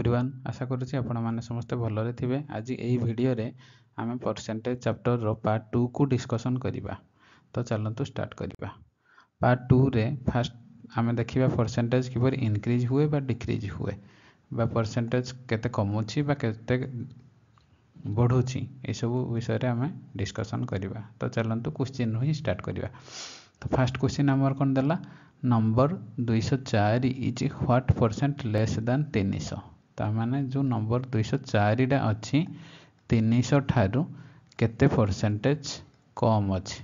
Everyone आशा करुच्ची आपण मैंने समस्ते भलरे थे। आज यही वीडियो रे आम परसेंटेज चैप्टर रो पार्ट 2 को डिस्कसन करिबा। तो चलतु स्टार्ट करिबा। पार्ट 2 रे फास्ट आम देखिबा परसेंटेज किपर इनक्रीज हुए बा डिक्रीज हुए बा परसेंटेज केते कमुची बा केते बढ़ुची ए सब विषय रे आम डिस्कसन करिबा। तो चलतु क्वेश्चन ही स्टार्ट करिबा। तो फास्ट क्वेश्चन आमर कौन देला number 204 is what percent less then 300। तामाने जो नंबर 204 टा अच्छी 300 ठारू केते परसेंटेज कम अच्छी।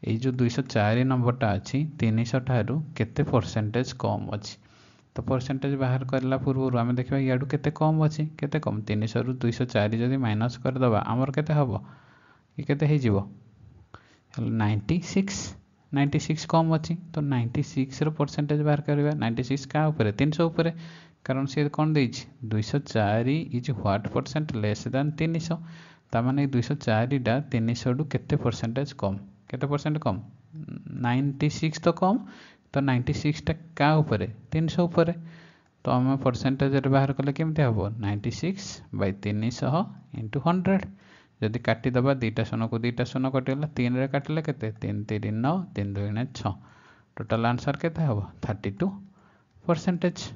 ये जो 204 नंबर टा अच्छी 300 ठारू केते परसेंटेज कम अच्छी। तो परसेंटेज बाहर करला पूर्व आम देखा याडू केते कम अच्छी केते कम 300 रु 204 जदि माइनस करदबा आमर केते हबो ये केते हे जीवो 96 कम अच्छी। तो 96 रो परसेंटेज बाहर करवा 96 का ऊपर 300 ऊपर कारण सी कौन दे 204 is what percent less then 300। तामाने 204 टा 300 रु केते परसेंटेज कम केते परसेंट कम 96 तो कम। तो 96 टा का ऊपर 300 ऊपर। तो आम परसेंटेज बाहर कले केमती हम 96 बाय 300 इंटू 100। जदि काटिदबा दुईटा शून को दुईटा शून कटिगला 3 रे काटिले केते 3 3 9 3 2 6 टोटल आंसर केते हबो 32 परसेंटेज।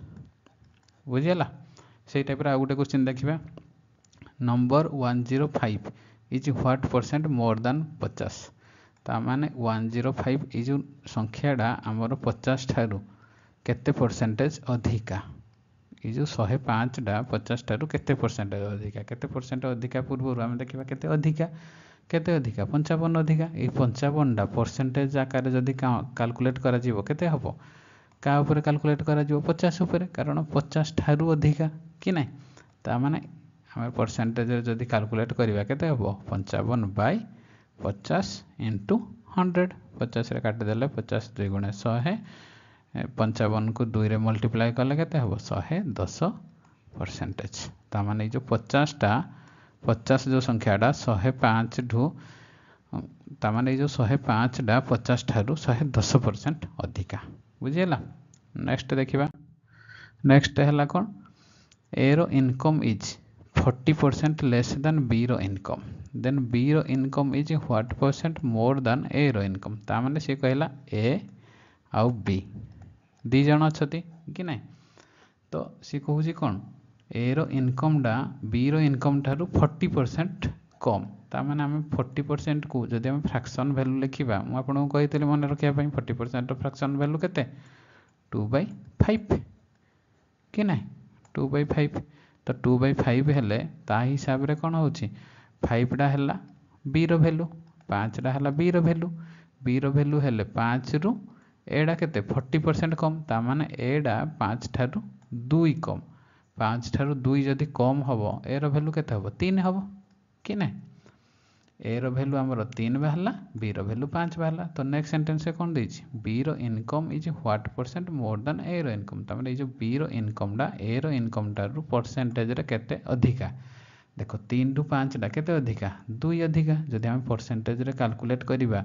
बुझियला सेही टाइप रा आउटे क्वेश्चन देखिबा number 105 is what percent more then 50। ता माने 105 ई जो संख्याडा हमर 50 ठारू केते परसेंटेज अधिका। ये जो 105 टा 50 ठारू केते परसेंटेज अधिका केते परसेंट अधिका पूर्व आम देखा केते अधिका 55 अधिका। ये 55 टा परसेंटेज आकार जदि कैलकुलेट करा जीवो केते हबो का ऊपर कैलकुलेट करा जीवो 50 ऊपर कारण 50 ठारू अधिका कि नहीं। ता माने हम परसेंटेज जदि कैलकुलेट करबा केते हबो 55 बाय 50 इंटू 100। 50 रे काटि देले 50 2 गुणे 100 55 को 2 रे मल्टीप्लाई कले केते हबो 110 परसेंटेज। ता माने जो 50 टा 50 जो संख्याटा 105 ढु ता माने जो 105 टा 50 ठारू 110% अधिका। बुझियला। नेक्स्ट देखिबा नेक्स्ट हैला कोन ए रो income is 40% less than B रो इनकम देन बी रो income is what percent more than A रो इनकम। ता माने से कहला ए आउ बी दी जन अच्छी कि नहीं। तो सी कहूँ कौन ए रो इनकम डा बी रो इनकम ठारू 40% कम। ताने आम 40% को जदि आम फ्रैक्शन वैल्यू लिखा मुझे कही मन रखा 40% फ्रैक्शन वैल्यू केते 2/5 कि नहीं 2/5। तो 2/5 हेले ता हिसाब रे कौन हो 5 टा है बी रो वैल्यू 5 टा है बी रो वैल्यू हेले 5 रु एडा केते 40% कम। ता माने एडा 5 ठारू 2 कम 5 ठारू 2 जदि कम हबो ए रो वैल्यू केते हबो 3 हबो कि नहीं। ए रो वैल्यू हमर 3 बाहला बी रो वैल्यू 5 बाहला। तो नेक्स्ट सेंटेंस से कौन देछि बी रो income is what percent more than A रो इनकम। त माने ए जो बी रो इनकम डा ए रो इनकम ठारू परसेंटेज रे केते अधिका। देखो 3 रु 5 डा केते अधिका 2 अधिका। जदि हम परसेंटेज रे कैलकुलेट करिबा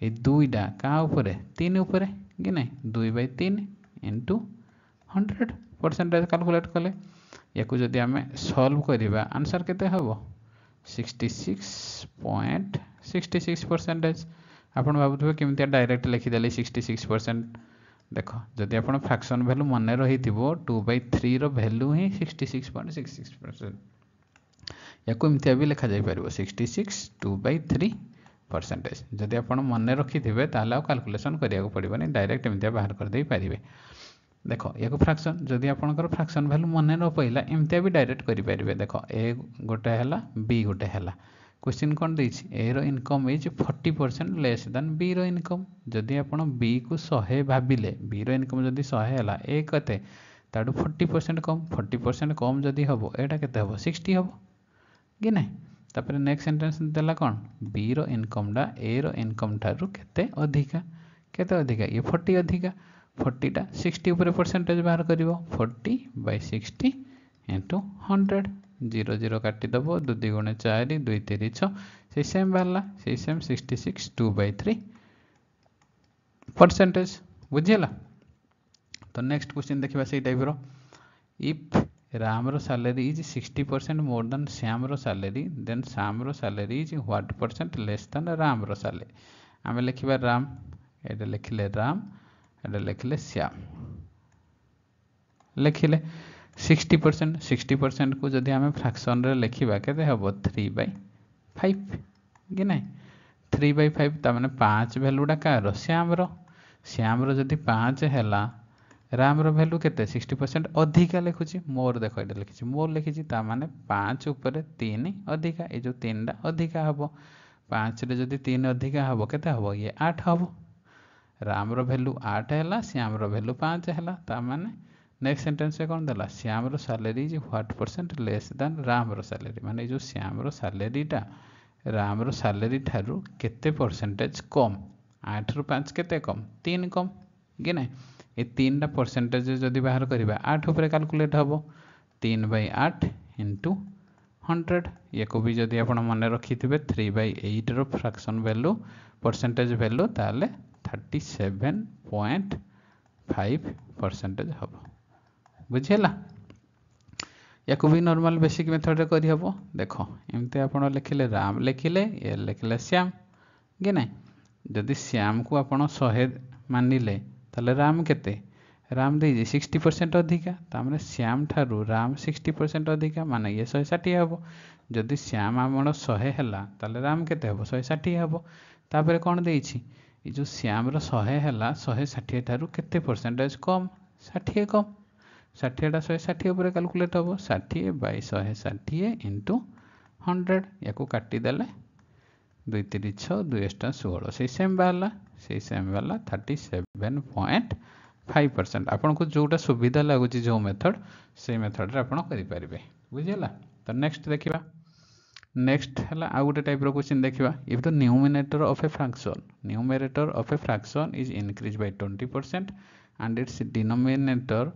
ए 2 डा का ऊपर 3 ऊपर कि नहीं 2/3 इंटू 100 परसेंटेज कैलकुलेट कले या जदि आम सॉल्व करिबा आंसर केते हबो 66.66 परसेंटेज। आपन भाबुथबे केमितिया डायरेक्ट लिखिदेले 66%। देखो जदि आपन फ्रैक्शन वैल्यू मन रही 2/3 रो वैल्यू ही 66.66% या एमतिया भी लिखा जाई परिबो 66 2/3 परसेंटेज। जदि आप मन रखी थे कैलकुलेसन करिया पड़ोनी डायरेक्ट एमतिया बाहर कर दे पारे। देखो या फ्रैक्शन जदि आपंकर फ्रैक्शन वैल्यू मन न पड़ा एमतिया भी डायरेक्ट करेंगे। देखो ए गोटे है बी गोटे है क्वेश्चन कौन दे ए रो income is 40% less than B रो इनकम। जदि आप बी को 100 भाविले बी रो इनकम जदि 100 है ए कते ताडू 40% कम 40% कम जदि हम एटा केते हम 60 हम कि नहीं। तापर नेक्स्ट सेंटेंस देला कौन बी रो इनकम डा ए रो इनकम ठारू केते अधिका ये 40 अधिका 40 टा 60 ऊपर परसेंटेज बाहर करिवो 40/60 इंटू 100 0 0 काटी दबो 2 2 गुणे 4 2 3 6 से सेम बाहरला से सेम 66 2/3 परसेंटेज। बुझियला। तो नेक्स्ट क्वेश्चन देखिबा से टाइप रो if Ram's salary is 60% more than Shyam's salary, then Shyam's salary is what percent less than Ram's salary? आमे लिखिबा राम, एटा लिखिले राम, एटा लिखिले श्याम, लिखिले 60%, 60% को जदि आमे फ्रैक्शन रे लिखिबा केते हबो 3/5 कि नै 3/5 ता माने 5 वैल्यूटा कार श्यामर, श्यामर जदि 5 हैला रामर वैल्यू केते 60% अधिका लिखुची, मोर देखो एटा लिखिची मोर लिखिची ता माने 5 ऊपर 3 अधिका, ए जो 3 टा अधिका हबो 5 रे जदि 3 अधिका हबो केते हबो ये 8 हबो, रामर वैल्यू 8 हैला श्यामर वैल्यू 5 हैला ता माने नेक्स्ट सेंटेंस से कोन देला श्यामर salary is what percent less than रामर सैलरी, माने जो श्यामर सैलरी टा रामर सैलरी ठारू केते परसेंटेज कम, 8 रु 5 केते कम 3 कम कि नै, ये 3 टा परसेंटेज जदि बाहर करिबा 8 ऊपर कैलकुलेट हबो 3/8 इनटू 100, ये को भी जदि आपण मन रखिथिबे 3/8 रो फ्रैक्शन वैल्यू परसेंटेज वैल्यू ताले 37.5% हबो, बुझिला। या को भी नॉर्मल बेसिक मेथड रे करि हबो, देखो एमते आपण लिखिले राम लिखिले ए लिखिले श्याम कि नै, जदि श्याम को आपण 100 मानिले ताले राम केते, राम दे 60% अधिका ता माने श्याम ठारू राम 60% अधिका माने ये 160 हबो, जदि श्याम आमण 100 हैला ताले राम केते हबो 160 हबो, तापरे कोन देइछि ए जो श्याम रो 100 हैला 160 ठारू केते परसेंटेज कम 60 कम, 60 टा 160 ऊपर कैलकुलेट हबो 60/160 इनटू 100, याको काटी देले 2 3 6 2 8 16 से सेम वाला 37.5%। आपन को जोटा सुविधा लागुची जो मेथड से मेथड रे आपन करि परिबे, बुझिला। तो नेक्स्ट देखिबा, नेक्स्ट हला आ गुटे टाइप रो क्वेश्चन देखिबा, if the numerator of a fraction is increase bye 20% and its denominator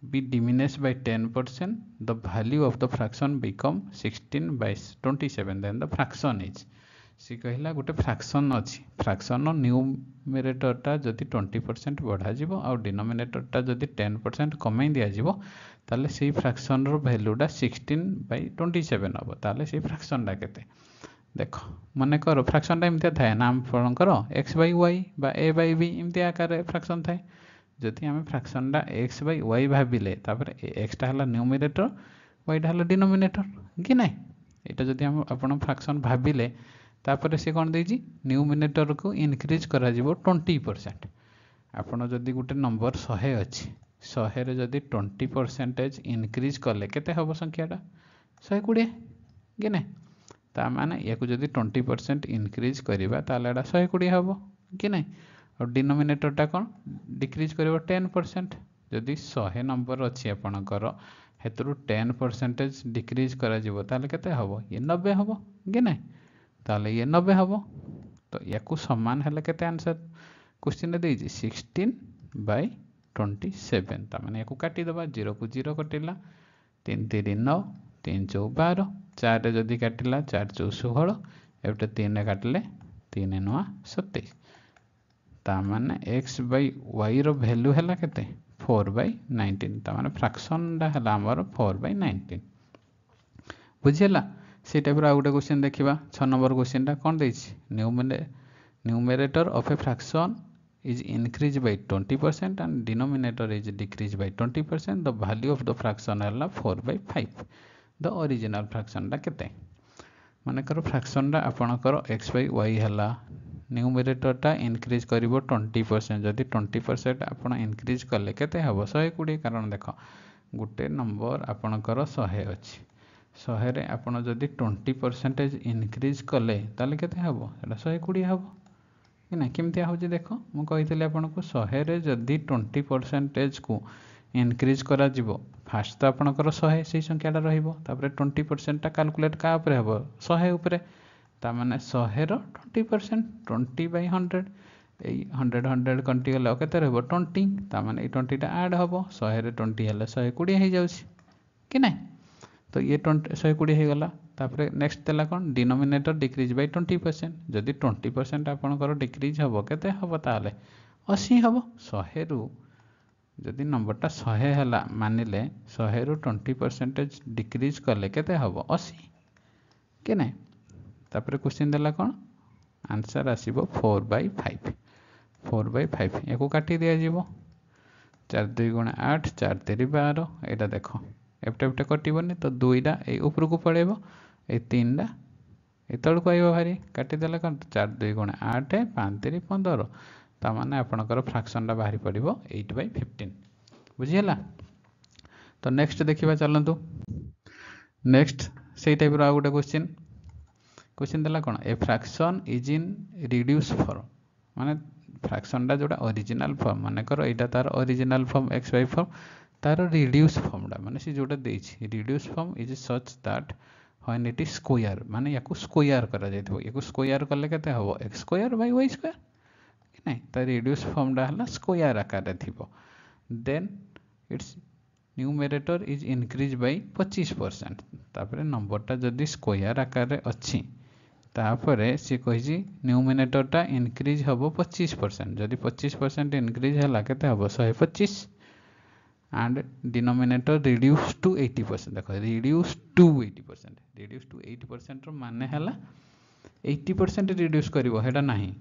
be diminished by 10%, the value of the fraction become 16/27, then the fraction is, सी कहला गोटे फ्रैक्शन अच्छी, फ्रैक्शन न्यूमरेटर टा जदि 20% बढ़ा जिवो आ डिनोमिनेटर टा जदि 10% कमाई दिया जिवो ताले सेही फ्रैक्शन रो वैल्यूटा 16/27 हबो, ताले सेही फ्रैक्शन टा केते देखो मने करो फ्रैक्शन टा इमतिया थाए नाम फरण करो x/y बा a/b इमति आकार फ्रैक्शन थाए, जदि आमे फ्रैक्शन टा x/y भाबिले तापर x टा हला न्यूमरेटर y टा हला डिनोमिनेटर कि नै, एटा जदि हम आपण फ्रैक्शन भाबिले तापर से कौन देजी न्यूमिनेटर को इनक्रीज करा जिवो 20%, आपण जदि गुटे नंबर 100 अछि 100 रे जदि 20% इनक्रीज करले केते हबो संख्याटा 120 कि नै, ता माने याकू जदि 20% इनक्रीज करिबा ताले एटा 120 हबो कि नै, और डिनोमिनेटरटा कोन डिक्रीज करिवो 10%, जदि 100 नंबर अछि आपणकर हेतु 10% डिक्रीज करा जिवो ताले केते हबो ये 90 हबो कि नै, ताले ये 90 हबो। तो याकू समान हले केते आंसर क्वेश्चन रे देजी 16/27, ता माने याकू काटी दबा 0 को 0 कटिला 3 3 9 3 4 12, 4 रे जदी काटिला 4 4 16, एबटे 3 रे काटले 3 9 27, ता माने x/y रो वैल्यू हला केते 4/19, ता माने फ्रैक्शन डा हला हमर 4/19, बुझिला। से टाइप रो आउटे क्वेश्चन देखिबा 6 नंबर क्वेश्चन टा कोन देछि, numerator of a fraction is increased by 20% and denominator is decreased by 20%, the value of the fraction हला 4/5, the original fraction टा केते माने करो फ्रैक्शन टा आपनकर x/y हला, न्यूमरेटर टा इंक्रीज करिवो 20%, जदि 20% आपण इंक्रीज करले केते हबो 120, कारण देखो गुटे नंबर आपनकर 100 अछि 100 रे आपण जदि 20% इनक्रीज कले ताले केते हबो एटा 120 हबो कि ना, केमति होजी देखो मु कहितले आपण को 100 रे जदि 20% को इनक्रीज करा जिवो फास्ट तो आपनकर 100 सेही संख्याटा रहिबो, तापर 20% टा कैलकुलेट का ऊपर हबो 100 ऊपर, ता माने 100 रो 20% 20/100, ए 100 100 कंटी गला केते रहबो 20, ता माने ए 20 टा ऐड हबो 100 रे 20 हला 120 हे जाउछि कि नै, तो ये 120 हो गला। तापरे नेक्स्ट देला कोन डिनोमिनेटर डिक्रीज बाय 20%, जदि 20% आपनकर डिक्रीज हबो केते हबो ताले 80 हबो, 100 रु जदि नंबरटा 100 है मानिले 100 रु 20% डिक्रीज कले केते हम 80 कि ना तापर क्वेश्चन देला कौन आंसर आसीबो 4/5 4/5 या काटी दिया जीवो 4 2 गुणा 8 4 3 12 एटा देखो एपटे एपटे कटबनी तो 2टा ये ऊपर को पड़ेबो ये 3टा ये तलक आइब भारी काटिदेले कौन 4 2 गुणा 8 5 3 15 तामाने आपणकर फ्रैक्शनटा बाहरी पड़िबो 8/15 बुझीला। तो नेक्स्ट देखिबा चलंतु नेक्स्ट सेई टाइप रो आ गुटे क्वेश्चन देला कौन a fraction is in reduce form माने फ्रैक्शन टा जोटा ओरिजिनल फॉर्म माने करो एटा तार ओरिजिनल फॉर्म x/y फॉर्म तार रिड्यूस फॉर्म टा माने सी जोटा देछि reduce form is such that when it is square माने याकू स्क्वायर करा जायथो याकू स्क्वायर करले केते हबो x² / y² कि नै त रिड्यूस फॉर्म टा हला स्क्वायर आकार रे थिबो then its numerator is increase by 25% तापर नंबर टा जदी स्क्वायर आकार रे अछि तापरे सी कहिजी न्यूमिनेटरटा इनक्रीज हबो 25% जदि 25% इनक्रीज हला केते हबो 125 एंड डिनोमिनेटर रिड्यूस टू 80% देखो रिड्यूस टू 80% रो माने हला 80% रिड्यूस करिवो हेडा नाही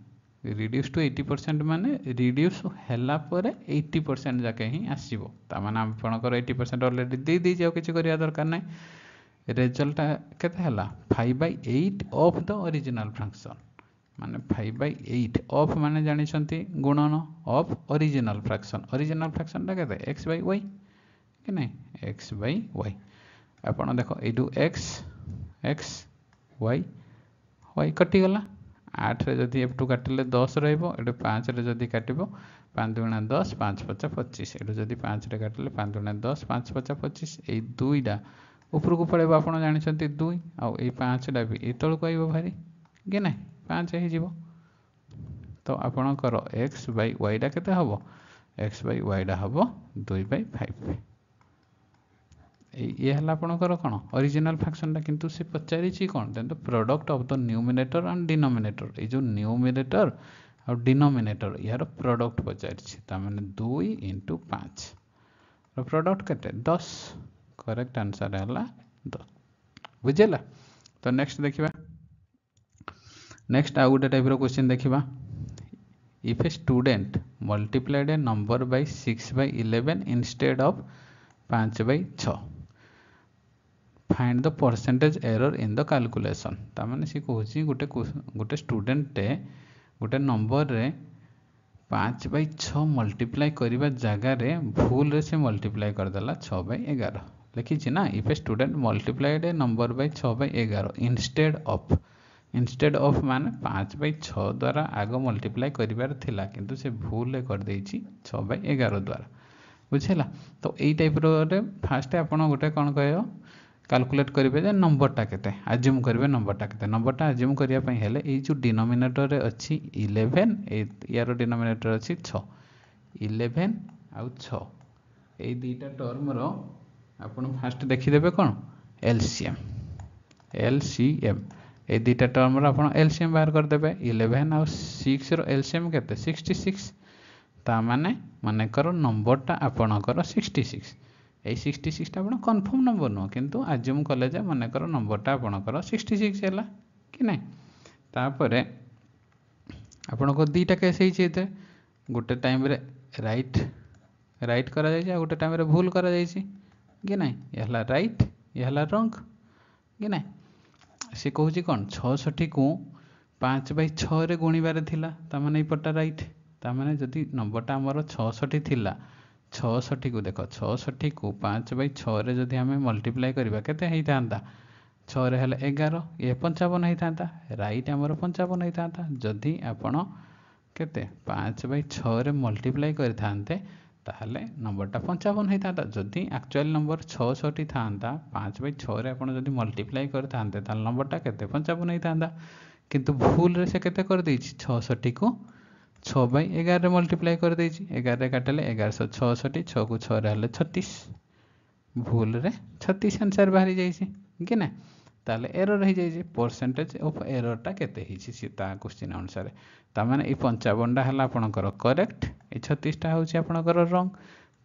रिड्यूस टू 80% माने रिड्यूस हला परे 80% जाके ही आसीबो ता माने आपनकर 80% ऑलरेडी दे दी जाओ किछ करिया दरकार नै रिजल्ट केते हला 5/8 ऑफ द ओरिजिनल फ्रैक्शन माने 5/8 ऑफ माने जानि छंती गुणन ऑफ ओरिजिनल फ्रैक्शन ता केते x/y कि नै x/y आपण देखो एडू x y y कटि गला 8 रे जदी f2 काटिले 10 रहइबो एडू 5 रे जदी काटिबो 5 * 10 5 × 5 = 25 एडू जदी 5 रे काटिले 5 * 10 5 × 5 = 25 ए दुईटा ऊपर को पड़ेबो आपण जानि छंती 2 आ ए 5 टा भी ए तळ को आइबो भारी कि नै 5 हे जीवो तो आपण करो x/y टा केते हबो x/y टा हबो 2/5 ये हला आपण करो कोन ओरिजिनल फ्रैक्शन टा किंतु से पचारि छी कोन then the product of the numerator and denominator ए जो न्यूमिनेटर और डिनोमिनेटर यार प्रोडक्ट पचारि छी ता माने 2 * 5 रो प्रोडक्ट केते 10 करेक्ट आंसर है 10 बुझेला। तो नेक्स्ट देखिबा नेक्स्ट आ गुटे टाइप रो क्वेश्चन देखिबा if a student multiplied a number by 6/11 instead of 5/6 find the percentage error in the calculation ता माने सी कहूची गुटे स्टूडेंट टे गुटे नंबर रे 5/6 मल्टीप्लाई करबा जगह रे भूल रे से मल्टीप्लाई कर देला 6/11 लिखी ना if a student multiplied a number by 6/11 instead of माने 5/6 द्वारा आग मल्टीप्लाई करिवार थिला किंतु से भूल कर देछि 6/11 द्वारा बुझेला। तो एई टाइप रो रे फास्ट आपण गोटे कोन कहयो कैलकुलेट करिवे जे नंबरटा केते अज्यूम करिवे नंबरटा अज्यूम करिया पई हेले एई जो डिनोमिनेटर रे अछि 11 ए यार डिनोमिनेटर अछि 6 11 आ 6 एई दीटा टर्म रो आपण फास्ट देखि देबे कोन एलसीएम ए दीटा टर्म रो आपण एलसीएम बाहर कर देबे 11 और 6 रो एलसीएम केते 66 ता माने करो नंबरटा आपणकर 66 ए 66 टा आपण कंफर्म नंबर नो किंतु अज्यूम कले जे माने करो नंबरटा आपणकर 66 हैला कि नै तापरे आपण को दीटा केस हे छेते गुटे टाइम रे राइट करा जाय छै गुटे टाइम रे भूल करा जाय छै कि नै यहला राइट यहला रॉन्ग कि नै से कहूची कोन 66 को 5/6 रे गुणीबार थिला ता माने ई पट्टा राइट ता माने जदी नंबरटा हमर 66 थिला 66 को देखो 66 को 5/6 रे जदी हमें मल्टीप्लाई करबा केते हेई थांता 6 रे हले 11 ये 55 हेई थांता राइट हमर 55 हेई थांता जदी आपण केते 5/6 रे मल्टीप्लाई कर थांते ताहले नंबरटा 55 हेई थांता जदी एक्चुअल नंबर 66 थांता 5/6 रे आपण जदी मल्टीप्लाई कर थांते ताल नंबरटा केते 55 हेई थांता किंतु भूल रे से केते कर देछि 66 को 6/11 रे मल्टीप्लाई कर देछि 11 रे काटले 1166 6 को 6 रे हले 36 भूल रे 36 आंसर बाहरी जाइछि कि ना ताले एरर रही जाइछि परसेंटेज ऑफ एरर टा केते हिछि सी ता क्वेश्चन अनुसार ता माने ई 55 टा हला आपनकर करेक्ट ए 36 टा होछि आपनकर रॉन्ग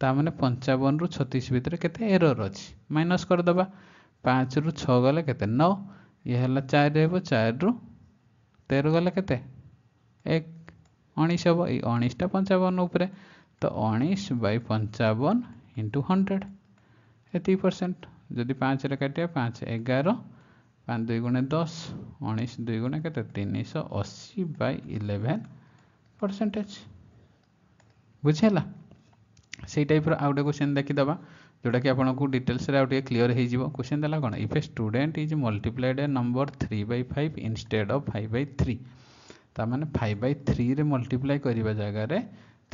तामाने 55 रु 36 भितर केते एरर अछि माइनस कर दबा 5 रु 6 गले केते 9 ये हला 4 रहबो 4 रु 13 गले केते 1 19 हबो ए 19 टा 55 ऊपर तो 19 बाय 55 इंटू 100 80% जदि 5 रे काटिया 5 11 5 2 गुणे 10 19 2 गुणे केते 380 बाय 11% बुझेला से टाइप रो आउटे क्वेश्चन देखि दबा जोटा कि आपन को डिटेल्स रे आउटे क्लियर हे जिवो क्वेश्चन देला कोन if a student is multiplied a number 3/5 instead of 5/3 ता माने 5/3 रे मल्टीप्लाई करिबा जगह रे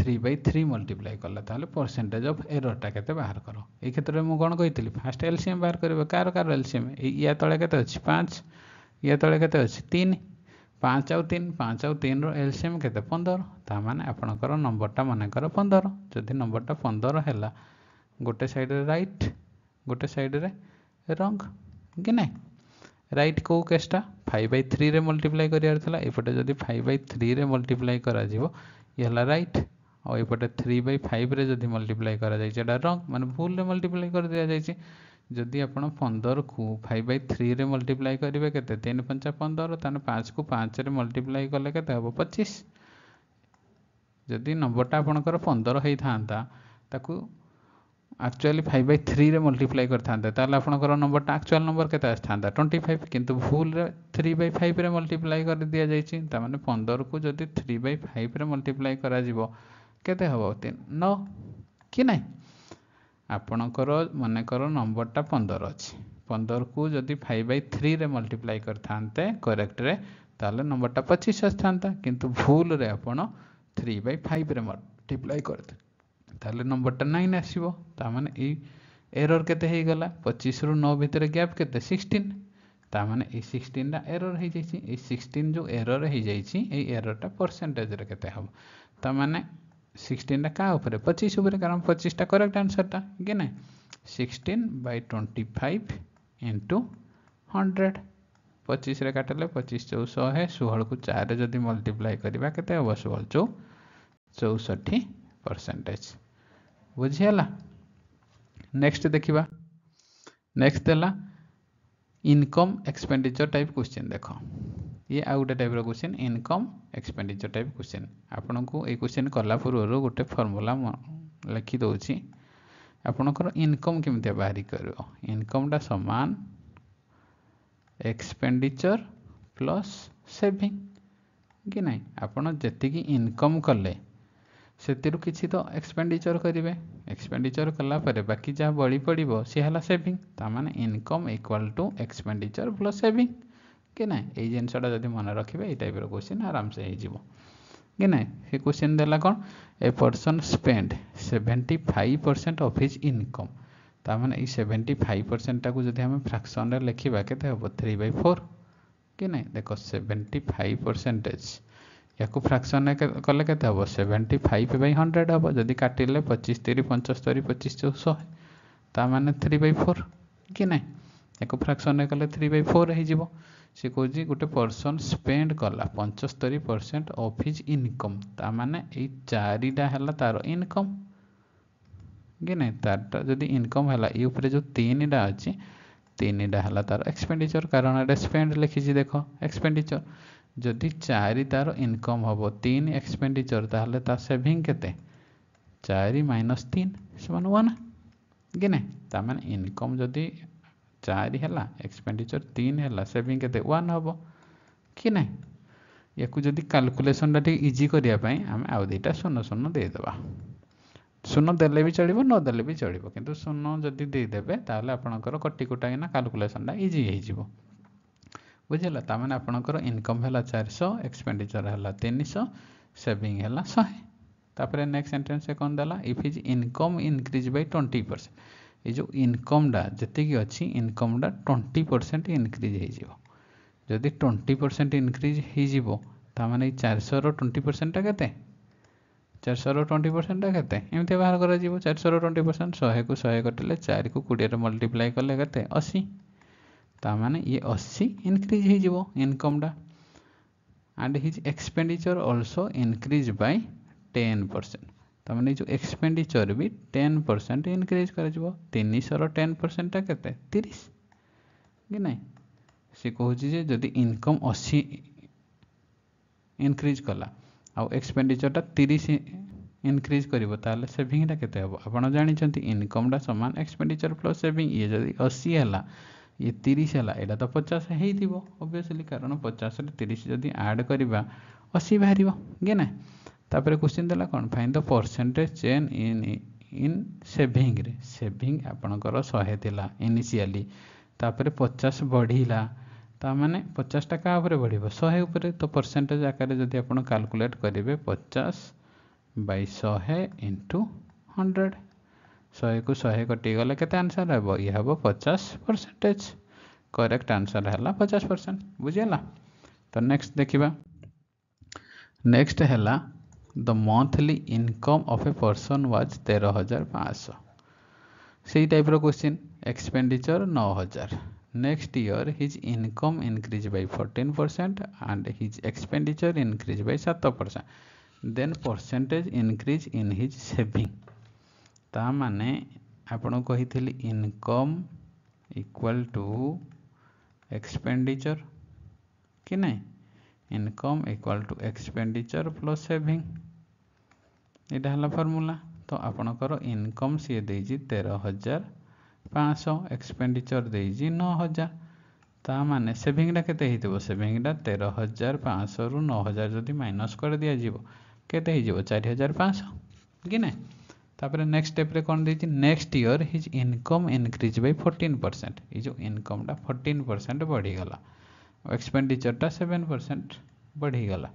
3/3 मल्टीप्लाई कला ताले परसेंटेज ऑफ एरर टा केते बाहर करो ए क्षेत्र में मु कोन कहितली फर्स्ट एलसीएम बाहर करबे कार एलसीएम या तळे केते अछि 5 या तळे केते अछि 3 5 आउ 3 रो एलसीएम केते 15 ता माने आपनकर नंबरटा माने कर 15 जदि नंबरटा 15 हैला गोटे साइड रे राइट गोटे साइड रे रॉन्ग कि नै राइट को केसटा 5/3 रे मल्टीप्लाई करियार थला एपटे जदि 5/3 रे मल्टीप्लाई करा जिवो ये हला राइट और एपटे 3/5 रे जदि मल्टीप्लाई करा जाय जेडा रॉन्ग माने भूल रे मल्टीप्लाई कर दिया जाय छी जदि आपण 15 को 5/3 रे मल्टीप्लाई करिवे केते 3 5 15 ताने 5 को 5 रे मल्टीप्लाई करले केते हबो 25 जदि नंबरटा आपनकर 15 हेई थांता ताकू एक्चुअली 5/3 रे मल्टीप्लाई करथांते ताले आपनकर नंबरटा एक्चुअल नंबर केते आस्थांता 25 किंतु भूल रे 3/5 रे मल्टीप्लाई कर दिया जाय छी ता माने 15 को जदि 3/5 रे मल्टीप्लाई करा जिवो केते हबो 9 कि नै आपनकर मानेकर नंबरटा 15 अछि 15 को जदि 5/3 रे मल्टीप्लाई करथांते करेक्ट रे ताले नंबरटा 25 आस्थांता किंतु भूल रे आपण 3/5 रे मल्टीप्लाई करते ताले नंबरटा 9 आसीबो ता माने ए एरर केते हे गला 25 रु 9 भितर गैप केते 16 ता माने ए 16 टा एरर हे जायछि ए 16 जो एरर हे जायछि ए एररटा परसेंटेज रे केते हबो ता माने 16 टा का ऊपर 25 ऊपर कारण 25 टा करेक्ट आंसर टा कि नै 16/25 into 100 25 रे काटले 25 4 है 16 को 4 रे जदी मल्टीप्लाई करबा केते हबो 16 64% बुझियला नेक्स्ट देखिबा नेक्स्ट देला इनकम एक्सपेंडिचर टाइप क्वेश्चन देखो ये आउ गोटे टाइप रो क्वेश्चन इनकम एक्सपेंडिचर टाइप क्वेश्चन आपन को ए क्वेश्चन करला पूर्व गोटे फार्मूला लिखि दोछि आपनकर इनकम केमते बाहरी करियो इनकम टा समान एक्सपेंडिचर प्लस सेविंग कि नै आपन जति की इनकम करले सेतिरु किछि तो एक्सपेंडिचर करिवे एक्सपेंडिचर कला परे बाकी जा बळी पड़िबो से हला सेविंग ता माने income equal to expenditure plus saving कि नै ए जेनसटा जदी मन रखिबे ए टाइप रो क्वेश्चन आराम से हे जिवो कि नै हे क्वेश्चन देला कोन a person spend 75% of his income ता माने ए 75% टा को जदी हम फ्रैक्शन रे लिखिबा केते हबो 3/4 कि नै देखो 75% याकू फ्रैक्शन कले केते हबो 75/100 हबो जदी काटिले 25 3 75 25 100 ता माने 3/4 कि नै याकू फ्रैक्शन कले 3/4 हे जिवो से कोजी गोटे पर्सन स्पेंड कला 75% ऑफ हिज इनकम ता माने ए चारिटा हला तार इनकम कि नै तारटा जदी इनकम हला ए ऊपर जो तीनटा अछि तीनटा हला तार एक्सपेंडिचर कारण एटा स्पेंड लिखि छी देखो एक्सपेंडिचर जदि 4 तार इनकम हबो 3 एक्सपेंडिचर ताहले ता सेविंग केते 4 - 3 समान 1 कि नै ता माने इनकम जदि 4 हैला एक्सपेंडिचर 3 हैला सेविंग केते 1 हबो कि नै याकू जदि कैलकुलेशन टा ठीक इजी करिया पई हम आउ देटा शून्य शून्य दे देबा शून्य देले भी चलिबो न देले भी चलिबो किंतु शून्य जदि दे देबे ताहले आपनकर कटि कुटाइना कैलकुलेशन टा इजी हे जिवो बुझिला ता माने आपनकर इनकम हैला 400 एक्सपेंडिचर हैला 300 सेविंग हैला 100 तापरे नेक्स्ट सेंटेंस से कोन देला if his income increase bye 20% ये जो इनकम डा जति की अछि इनकम डा 20% इंक्रीज हे जिवो जदि 20% इंक्रीज हे जिवो ता माने 400 रो 20% टा केते 400 रो 20% टा केते एमते बाहर करा जिवो 400 रो 20% 100 को 100 कटले 4 को 20 रे मल्टीप्लाई करले केते 80 ता माने ये 80 इंक्रीज हे जिवो इनकम डा and his expenditure also increase by 10% तामाने जो एक्सपेंडिचर भी 10% इनक्रीज कर 300 10% केते 30 कि नहीं सी कहूँ जदि इनकम 80 इनक्रीज कला आउ एक्सपेंडिचरटा 30 इनक्रीज करिवो ताले सेविंगटा केते हबो आपण जानिचंती इनकमटा समान एक्सपेंडिचर प्लस सेविंग ये जदि 80 हला ये 30 हला एटा तो 50 हेइथिबो ऑब्वियसली कारण 50 रे 30 जदि ऐड करिबा 80 बाहरिबो कि ना तापर क्वेश्चन देला कोन find the percentage change in saving रे सेविंग आपणकर 100 थिला इनिशियली तापर 50 बढ़िला ता माने 50 टा का ऊपर बढ़िबो 100 ऊपर तो परसेंटेज आकार जदि आपण कैलकुलेट करिवे 50 बाई 100 इंटू 100 100 को 100 कटि गले केते आंसर हेबो ये हेबो 50% करेक्ट आंसर हला 50% बुझियला तो नेक्स्ट देखिबा नेक्स्ट हला the monthly income of a person was 13500 सेही टाइप रो question expenditure 9000 next year his income increase by 14% and his expenditure increase by 7%. Then percentage increase in his saving. ता माने आपण कहिथिली इनकम इक्वल टू एक्सपेंडिचर कि नहीं income equal to expenditure plus saving एटा हला फार्मूला तो आपणकर इनकम सी देजी 13500 एक्सपेंडिचर देजी 9000 ता माने सेविंगटा केते हेतिबो सेविंगटा 13500 रु 9000 जदि माइनस कर दिया जीवो केते हेजिवो 4500 कि नै तापर नेक्स्ट स्टेप रे कोन देछि next year his income increase by 14% ई जो इनकम टा 14% बढ़ी गला एक्सपेंडिचर टा 7% बढ़ी गला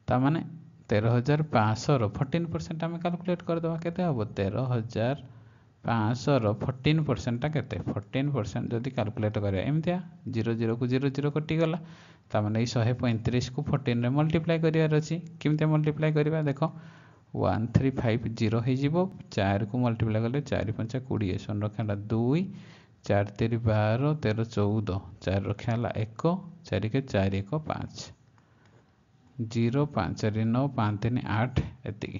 ता माने 13500 रो 14% आमे कैलकुलेट कर दवा केते हबो 13500 रो 14% टा केते 14% जदि कैलकुलेट करे एमतिया 00 को 00 कटि गला ता माने 135 को 14 रे मल्टीप्लाई करियार अछि किमते मल्टीप्लाई करबा देखो 1350 हे जिवो 4 को मल्टीप्लाई करले 4 5 20 सन रखाला 2 4 3 12 13 14 4 रखाला 1 4 के 4 1 5 0 5 9 5 3 8 एति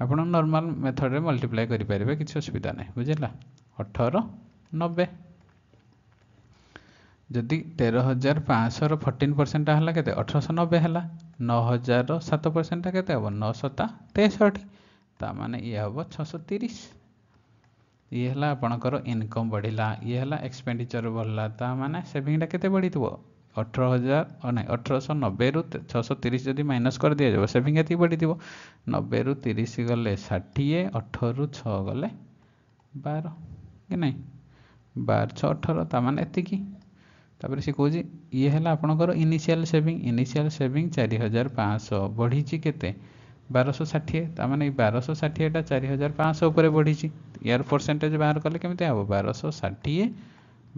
आपण नॉर्मल मेथड रे मल्टीप्लाई करि परिबे किछ असुविधा नै बुझिला 18 90 जदि 13500 रो 14% हला केते 1890 हला 9000 रो 7% केते हबो 963 ता माने ये हबो 630 ये हला आपणकर इनकम बढ़िला ये हला एक्सपेंडिचर बढ़ला ता माने सेविंग टा केते बढ़ितबो 18000 नै 1890 रु 630 जदि माइनस कर दिया जबो सेविंग एति बढ़ितबो 90 रु 30 गले 60 18 रु 6 गले 12 कि नै 12 6 18 ता माने एति की तापर से कहूँ ये है आपणकर इनिशियल सेविंग 4500 बढ़ी केते 1260 तामाने 1260 टा 4500 ऊपर बढ़ी यार परसेंटेज बाहर कले केमते हबो 1260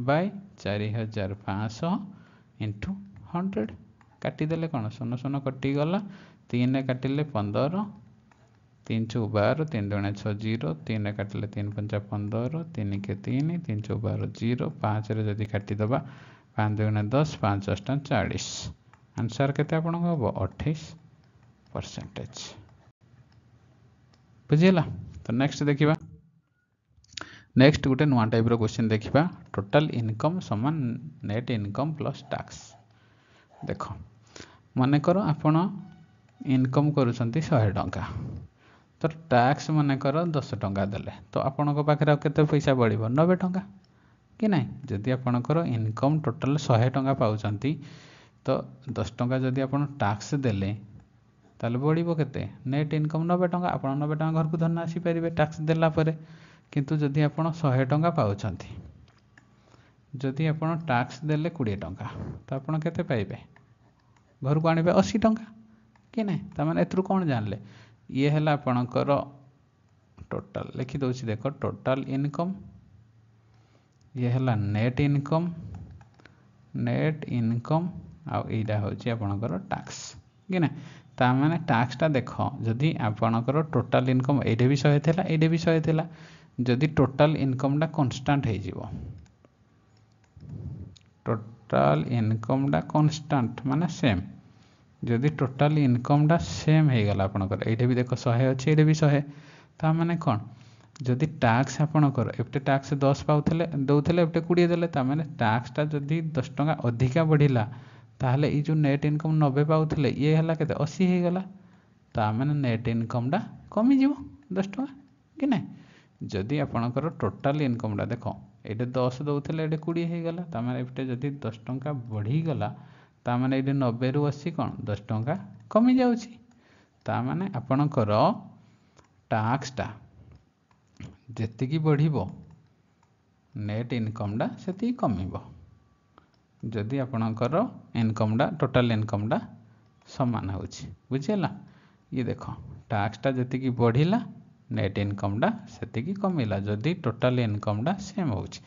बाय 4500 इंटू 100 काटी देले कोन सोनो सोनो कटि गला 3 रे काटिले 15 3 चौ 12 3 दुणे 6 0 3 रे काटिले 3 5 15 3 के 3 3 चौ 12 0 5 रे जदि काटी दबा 5 दुणे 10 5 8 40 आंसर केते आपण हबो 28% बुझिला तो नेक्स्ट देखिबा नेक्स्ट गुटे नुआ टाइप रो क्वेश्चन देखिबा टोटल इनकम समान नेट इनकम प्लस टैक्स देखो माने करो आपण इनकम करूछंती 100 टंका तो टैक्स माने करो 10 टंका देले तो आपण को पाखरा केते पैसा बढ़िबो 90 टंका कि नहीं जदि आपणकर इनकम टोटल 100 टंका पाउछंती तो 10 टंका जदि आपण टैक्स देले ताले बढ़िबो केते नेट इनकम 90 टंका आपण 90 टंका घर को धरना आसी परिबे टैक्स देला परे किंतु जदि आपण 100 टंका पाउछंती जदि आपण टैक्स देले 20 टंका तो आपण केते पाइबे घर को आनिबे 80 टंका कि नहीं त माने एथरु कोन जानले ये हला आपणकर टोटल लिखि दोछि देखो टोटल इनकम ये हला नेट इनकम आ एडा होछि आपणकर टैक्स कि ना ता माने टैक्स टा देखो जदि आपणकर टोटल इनकम एडे भी 100 थिला एडे भी 100 थिला जदि टोटल इनकम टा कांस्टेंट हे जिवो टोटल इनकम टा कांस्टेंट माने सेम जदि टोटल इनकम टा सेम हे गला आपणकर एडे भी देखो 100 अछि एडे भी 100 ता माने कौन जदि टैक्स आपणकर एपटे टैक्स 10 पाउथले दौथले एपटे 20 देले ता माने टैक्सटा जदि 10 टका अधिका बढ़िला ताहले ई जो नेट इनकम 90 पाउथले ये हला केते 80 हे गला ता माने नेट इनकमटा कमी जीवो 10 टका कि नहीं जदि आपणकर टोटल इनकमटा देखो एटे 10 दौथले एटे 20 हे गला ता माने एपटे जदि 10 टका बढ़ी गला ता माने एटे 90 रु 80 कोन 10 टका कमी जाउची ता माने आपणकर टैक्सटा जेतिकी बढ़िबो नेट इनकमटा सेति कमिबो जदि आपणकर इनकमटा टोटल इनकमटा समान होउची बुझिला ये देखो टैक्सटा जेतिकी बढ़िला नेट इनकमटा सेतिकी कमिला जदि टोटल इनकमटा सेम होउची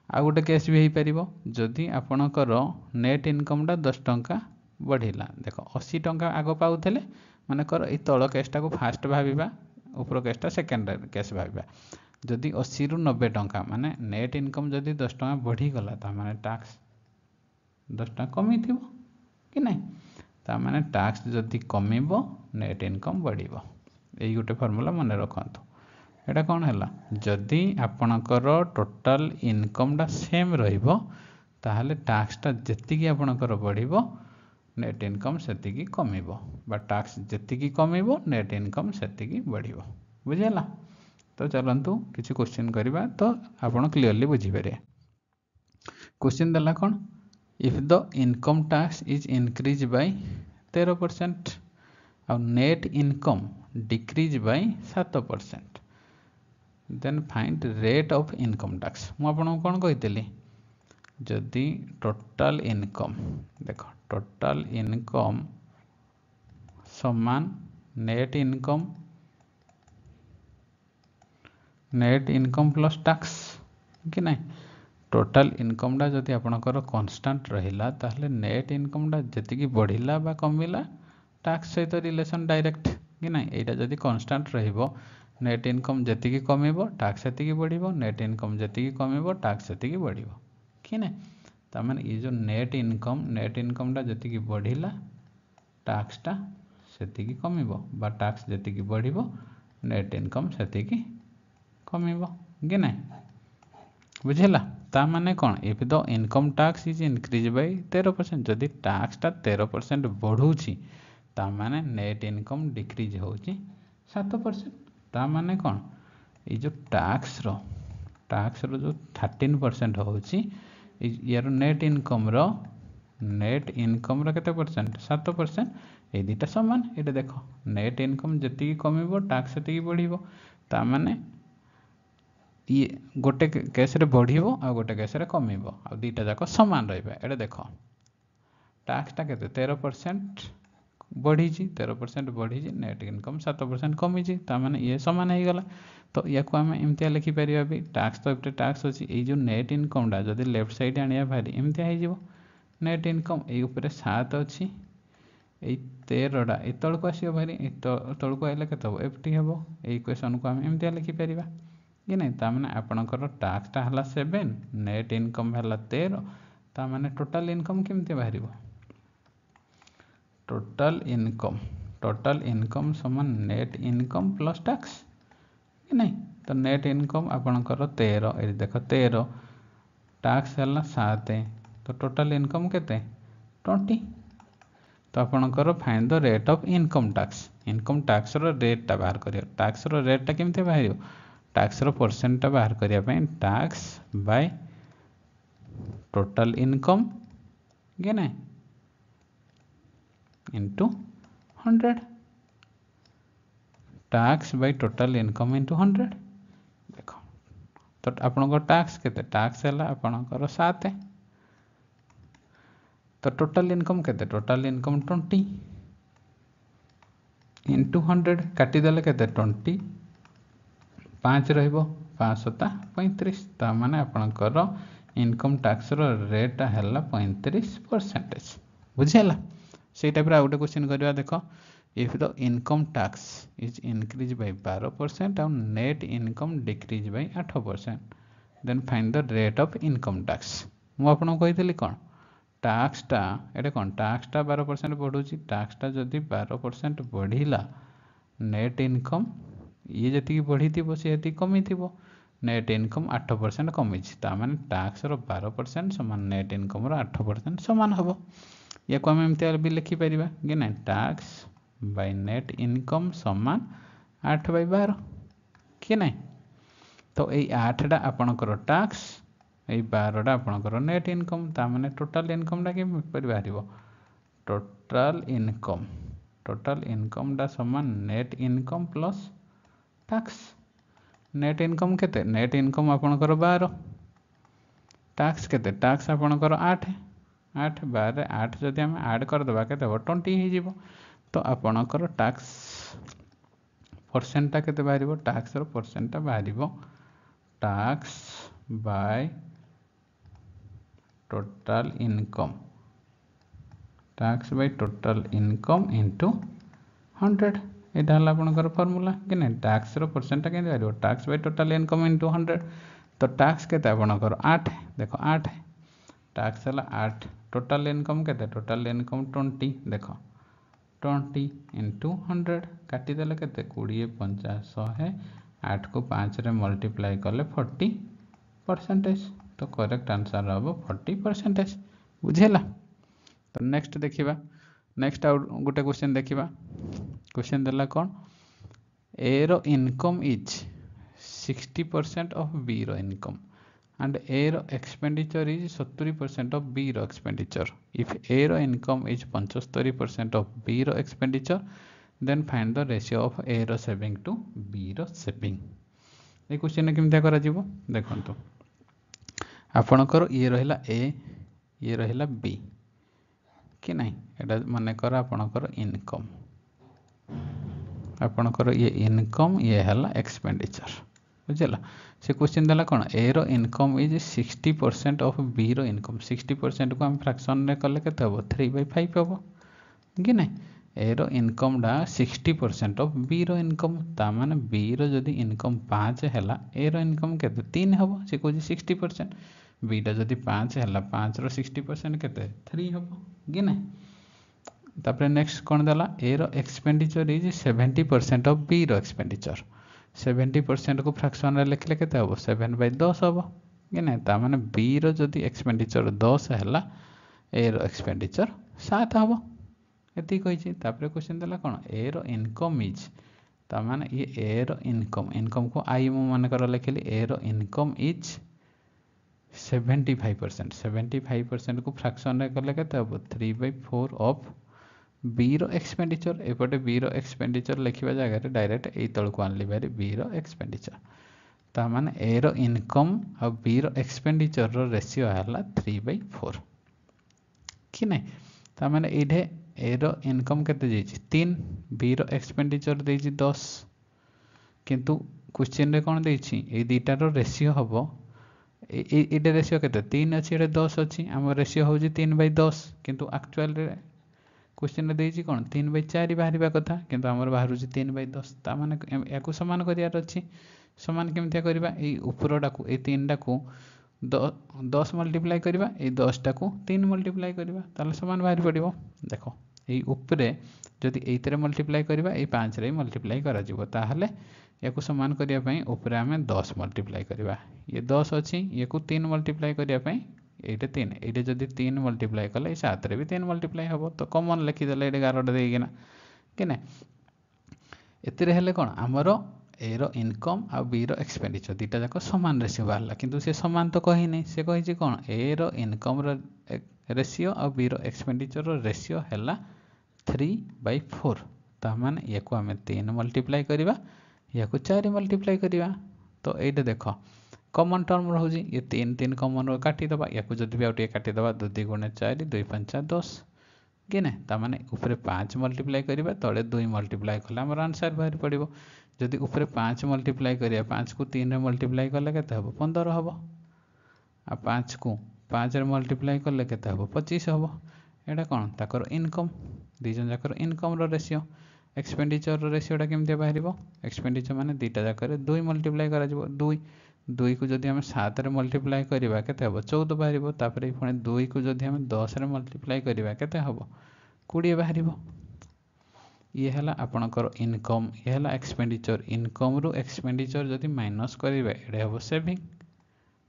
आ गोटे केस भी पारिबो जदि आपणकर नेट इनकमटा 10 टंका बढ़िला देखो 80 टंका आगो पाउथले माने कर ए तळ केसटा को फास्ट भाबिबा ऊपर केसटा सेकेंड केस भाबिबा जदि 80 रु 90 टंका माने नेट इनकम जदि 10 टंका बढ़ी गला ता माने टैक्स 10 टंका कमी थिबो कि नहीं ता माने टैक्स जदि कमिबो नेट इनकम बढ़िबो एई गोटे फार्मूला मन रखंतु एटा कोन हला जदि आपणकर टोटल इनकमटा सेम रहिबो ताहले टैक्सटा जेतिकी आपणकर बढ़िबो नेट इनकम सेतिकी कमिबो बा टैक्स जेतिकी कमिबो नेट इनकम सेतिकी बढ़िबो बुझिला तो चलंतु किछि क्वेश्चन करबा तो आपण क्लियरली बुझी पारे क्वेश्चन दला कोन if the income tax is increase by 13% और net income decrease by 7% then find rate of income tax मु आपन कोन कहितली जदि टोटल इनकम देखो टोटल इनकम समान नेट इनकम प्लस टैक्स कि नहीं टोटल इनकमटा जदि आपणकर कन्स्टांट रहिला ताहले नेट इनकमटा जेतिकी बढ़िला बा कमिला टैक्स सहित रिलेशन डायरेक्ट कि नहीं एटा जदि कन्स्टांट रहिबो नेट इनकम जेतिकी कमिबो टैक्स सेतिकी बढ़िबो नेट इनकम जेतिकी कमिबो टैक्स सेतिकी बढ़िबो कि नहीं ता माने ये जो नेट इनकमटा जेतिकी बढ़िला टैक्सटा सेतिकी कमिबो बा टैक्स जेतिकी बढ़िबो नेट इनकम सेतिकी कमिबो कि नहीं बुझिला ता माने कौन if the income tax is increase by 13% जदि टैक्सटा 13% बढ़ुची ता माने नेट इनकम डिक्रीज होची 7% ता माने कौन ये जो टैक्स रो जो 13% होची यार नेट इनकम रो केते परसेंट 7% ए दिटा समान एटा देखो नेट इनकम जति कमिबो टैक्स सेति बढ़िबो ता माने ये गोटे केस रे बढ़िबो आ गोटे केस रे कमिबो आ दीटा जाको समान रहबे एटा देखो टैक्सटा केते 13% बढ़ी 13% बढ़ी नेट इनकम 7% कमी ता माने ये समान हो गला तो या को हम एमतिया लिखि परिबा भी टैक्स तो एपटे टैक्स अछि ए जो नेट इनकम डा जदी लेफ्ट साइड आनिया भारी एमतिया हो जिवो नेट इनकम ए ऊपर 7 अछि ए 13 डा ए तळ को आसीबो भारी ए तळ को आइले केते हो एफटी हेबो ए इक्वेशन को हम एमतिया लिखि परिबा कि नहीं ता माने आपनकर टैक्सटा हला 7 नेट इनकम हला 13 ता माने टोटल इनकम केमते बाहरिबो टोटल इनकम समान नेट इनकम प्लस टैक्स कि नहीं तो नेट इनकम आपनकर 13 ए देखो 13 टैक्स हला 7 तो टोटल इनकम केते 20 तो आपनकर find the rate of income tax रो रेट ता बाहर करियो टैक्स रो रेट ता केमते बाहरियो टैक्स रो परसेंट ता बाहर करिया पई टैक्स बाय टोटल इनकम के नहीं into 100 tax by total income into 100 देखो तो आपनकर टैक्स केते टैक्स हला आपनकर 7 तो टोटल इनकम केते टोटल इनकम 20 इंटू 100 काटी देले केते 20 5 रहिबो 5 7 35 ता माने आपनकर इनकम टैक्स रो रेट हला 35% बुझिला से टाइप रा गोटे क्वेश्चन करबा देखो if the income tax is increase by 12% और net income decrease by 8% then find the rate of income tax मु आपन कहितली कोन टैक्सटा एटा कोन टैक्सटा 12% बढ़ुची टैक्सटा जदी 12% बढ़िला नेट इनकम ये जी बढ़ी सी ये कमी नेट इनकम 8% कमी ताने टैक्स 12% सामान नेट इनकम 8% सामान हम या को आम एमती भी लिखिपर कि ना टैक्स बाय नेट इनकम सामान 8/12 कि ना। तो ये 8टा आपणकर टैक्स ये 12टा आपणकर नेट इनकम ताने टोटाल इनकम कि बाहर टोटाल इनकम डा सामान net income plus tax. Net income केते नेट इनकम आपणकर 12 टैक्स केते टैक्स आपणकर 8 12 8 जदि आम ऐड करदेबा केते हो 20 हो। तो आपणकर टैक्स परसेंटा केते बाहर टैक्स रो परसेंटा बाहर tax bye total income tax bye total income into 100 यहाँ है आपंकर फर्मूला कि ना टैक्स रो परसेंटा के बाहर tax bye total income into 100। तो टैक्स केते आपंकर 8 देख 8 टैक्स है 8 टोटाल इनकम केते टोटाल इनकम 20 देख 20 इंटू 100 काटिदेले केते 20 50 100 8 को 5 रे मल्टीप्लाई कले 40%। तो करेक्ट आंसर हम 40%। बुझेला। तो नेक्स्ट देखिबा नेक्स्ट आउट गोटे क्वेश्चन देखिबा क्वेश्चन देला कौन ए रो इनकम इज 60% ऑफ बी रो इनकम and A रो expenditure is 70% of B रो expenditure. If A रो income is 75% of B रो expenditure, then find the ratio of A रो saving to B रो saving. ये क्वेश्चन केमता करा जीवो देखंतु आपणकर ये रहिला A ये रहिला B कि नहीं एटा माने कर आपणकर इनकम आपणकर ये इनकम ये हला एक्सपेंडिचर बुझेला। से क्वेश्चन देला कौन ए रो इनकम इज 60% ऑफ बी रो इनकम 60% को हम फ्रैक्शन रे कले केते हो 3/5 हो कि नहीं ए रो इनकम डा 60% ऑफ बी रो इनकम ता माने बी रो जदी इनकम 5 हैला ए रो इनकम केते 3 हो से कोजी 60% बी डा जदी 5 हैला 5 रो 60% केते 3 हो कि नहीं। तापर नेक्स्ट कौन देला ए रो एक्सपेंडिचर इज 70% ऑफ बी रो एक्सपेंडिचर 70% को फ्रैक्शन रे लिखले केते हो 7/10 हो कि नहीं ता माने बी रो जदी एक्सपेंडिचर 10 हैला ए रो एक्सपेंडिचर 7 हो एति कहि छी। तापर क्वेश्चन देला कोन ए रो इनकम इज ता माने ये ए रो इनकम को आई मु मान कर लिखली ए रो इनकम इज 75% को फ्रैक्शन रे करले केते हो 3/4 ऑफ बी रो एक्सपेंडिचर एपटे बी रो एक्सपेंडिचर लिखिबा जगह रे डायरेक्ट ए तळ को आनली बारी बी रो एक्सपेंडिचर ता माने ए रो इनकम और बी रो एक्सपेंडिचर रो रेशियो हला 3/4 कि नै ता माने एढे ए रो इनकम केते जेछि 3 बी रो एक्सपेंडिचर देछि 10 किंतु क्वेश्चन रे कोन देछि ए दुटा रो रेशियो हबो एडे रेशियो केते 3 अछि एडे 10 अछि हम रेशियो होछि 3/10 किंतु एक्चुअल रे क्वेश्चन देछि कोन 3/4 बाहरिबा कथा किंतु हमर बाहरुछि 3/10 ता माने याकु समान करियार अछि समान केमथिया करबा ए उपरडा को ए 3 टा को 10 मल्टीप्लाई करबा ए 10 टा को 3 मल्टीप्लाई करबा ताले समान बाहर पड़िबो देखो ए ऊपरे जदि एतरे मल्टीप्लाई करबा ए 5 रे मल्टीप्लाई करा जिवो ताहले याकु समान करिया पई ऊपरे हमें 10 मल्टीप्लाई करबा ये 10 अछि याकु 3 मल्टीप्लाई करिया पई एटे 3 एटे जदि 3 मल्टीप्लाई कले 7 रे भी 3 मल्टीप्लाई हबो तो कॉमन लिखि देले एटे 11 देगिना कि नै एतरे हेले कोन हमरो ए रो इनकम आ बी रो एक्सपेंडिचर दुटा जाक समान रेशियो बाहरला किंतु से समान तो कहि नै से कहि छी कोन ए रो इनकम रो रेशियो आ बी रो एक्सपेंडिचर रो रेशियो हैला 3/4 ता माने याकु हमें 3 मल्टीप्लाई करबा याकु 4 मल्टीप्लाई करबा तो एटे देखो कॉमन टर्म रहउजी ये 3 3 कॉमन रो काटी दबा याकु जदि भी आउटे काटी दबा 2 2 गुणे 4 2 5 10 कि नै ता माने ऊपरे 5 मल्टीप्लाई करबा तळे 2 मल्टीप्लाई कला हमर आंसर बाहर पड़िबो जदि ऊपरे 5 मल्टीप्लाई करिया 5 को 3 रे मल्टीप्लाई करले केते हबो 15 हबो आ 5 को 5 रे मल्टीप्लाई करले केते हबो 25 हबो एटा कोन ताकर इनकम दी जन जाकर income row ratio expenditure row ratio टा केमते बाहरिबो एक्सपेंडिचर माने दीटा जाकर 2 मल्टीप्लाई करा जिवो 2 को जदि हम 7 रे मल्टीप्लाई करबा केते हबो 14 बाहरिबो तापरे पुणे 2 को जदि हम 10 रे मल्टीप्लाई करबा केते हबो 20 बाहरिबो ये है आपणकर इनकम, ये है एक्सपेंडिचर। इनकम रु एक्सपेंडिचर जदि माइनस करेंगे ये हम सेविंग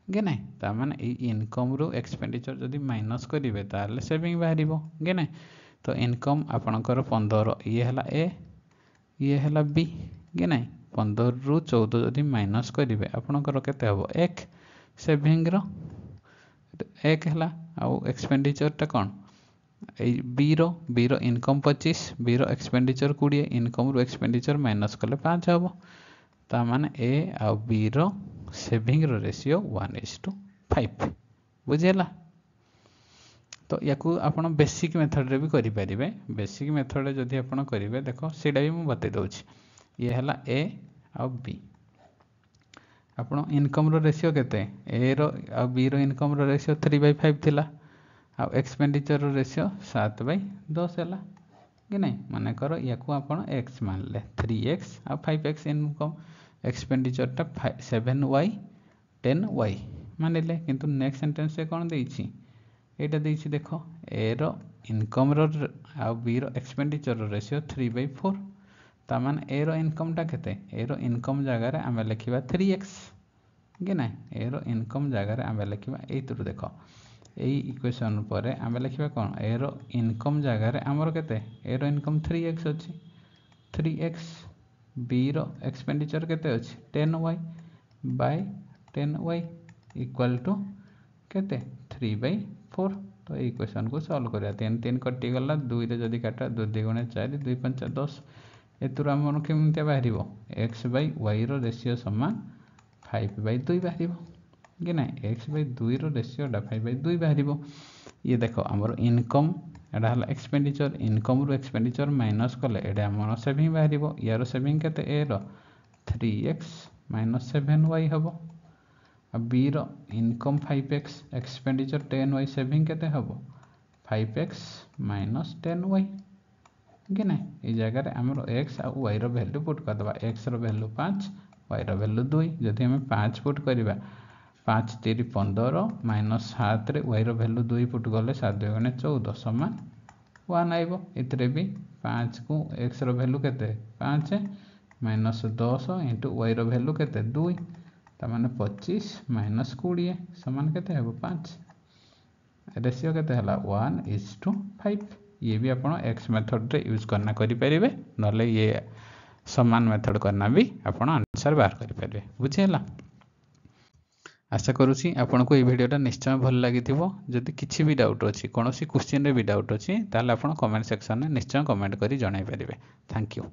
गे ना, तार इनकम रु एक्सपेंडिचर जदि माइनस करेंगे ताले सेविंग बाहर गे ना। तो इनकम आपणकर 15, ये है ए, ये है बी गे ना। 15 रु 14 जदि माइनस करेंगे आपणकर केते हम 1 सेविंग रो 1 है। आउ एक्सपेंडिचरटा कौन बी रो इनकम 25, बी रो एक्सपेंडिचर 20, इनकम रु एक्सपेंडिचर माइनस कले 5 हम। तार ए आ बी रो सेविंग रो रेशियो 1:5 बुझेला। तो या आप बेसिक मेथड रे भी करें। बेसिक मेथड जदि आप करेंगे देख सीटा भी मुझे बता दूसरी। ये है ए आ बी, आप इनकम रो रेशियो केते ए रो आ बी रो इनकम रो रेशियो 3/5 थिला, आ एक्सपेंडिचर रो रेशियो 7/10 है कि नहीं। मन कर या आप एक्स मानले 3x आ 5x इनकम, एक्सपेंडिचरटा 7y 10y मानिले। किंतु नेक्स्ट सेंटेंस से कौन देछि एटा देछि देख ए रो इनकम रो आ बी रो एक्सपेंडिचर रो रेशियो 3/4। तार माने ए रो इनकमटा केते ए रो इनकम जगह रे आमे लिखिबा 3x कि ना। ए रो इनकम जगह रे आमे लिखिबा एतरु देख एई इक्वेशन पर आमे लिखिबा कोन ए रो इनकम जगह रे हमर केते ए रो इनकम 3x अछि 3x, बी रो एक्सपेंडिचर केते अछि 10y bye 10y equal to केते 3/4। तो ये इक्वेशन को सॉल्व करिया 3 3 कटि गला 2 रे जदि काटा 2 2 गुणे 4 2 5 10 एतुर हमन केमते बाहरिबो x bye y row ratio समान 5/2 बाहरिबो कि ना। x bye 2 row ratio 5/2 बाहरिबो। ये देखो हमर इनकम एडा हला एक्सपेंडिचर, इनकम रो एक्सपेंडिचर माइनस कले एडा हमर सेविंग बाहरिबो। यार सेविंग केते ए रो 3x - 7y हबो, आ बी रो income 5x expenditure 10y saving केते हबो 5x - 10y कि ना। ये जगह रे हमर x आ y रो वैल्यू पुट कर दबा। x रो वैल्यू 5, y रो वैल्यू 2। जदि हम 5 पुट करबा 5 3 15 - 7 रे y रो वैल्यू 2 पुट गले 7 2 गुणे 14 समान 1 आइबो। इतरे भी 5 को x रो वैल्यू केते 5 -10 इंटू y रो वैल्यू केते 2, तार माने 25 - 20 समान केते हेबो 5। रेशियो केते हला 1:5। ये भी आपण x मेथड रे यूज करना करि परिबे, नले ये समान मेथड करना भी आपण आंसर बाहर करि परिबे। बुझेला। आशा करूची आपन को ये वीडियोटा निश्चय भल लागिथिबो। जदि किछि भी डाउट अछि, कोनोसी क्वेश्चन रे भी डाउट अछि, ताले आपण कमेंट सेक्शन में निश्चय कमेंट करी जणाई परिबे। Thank you.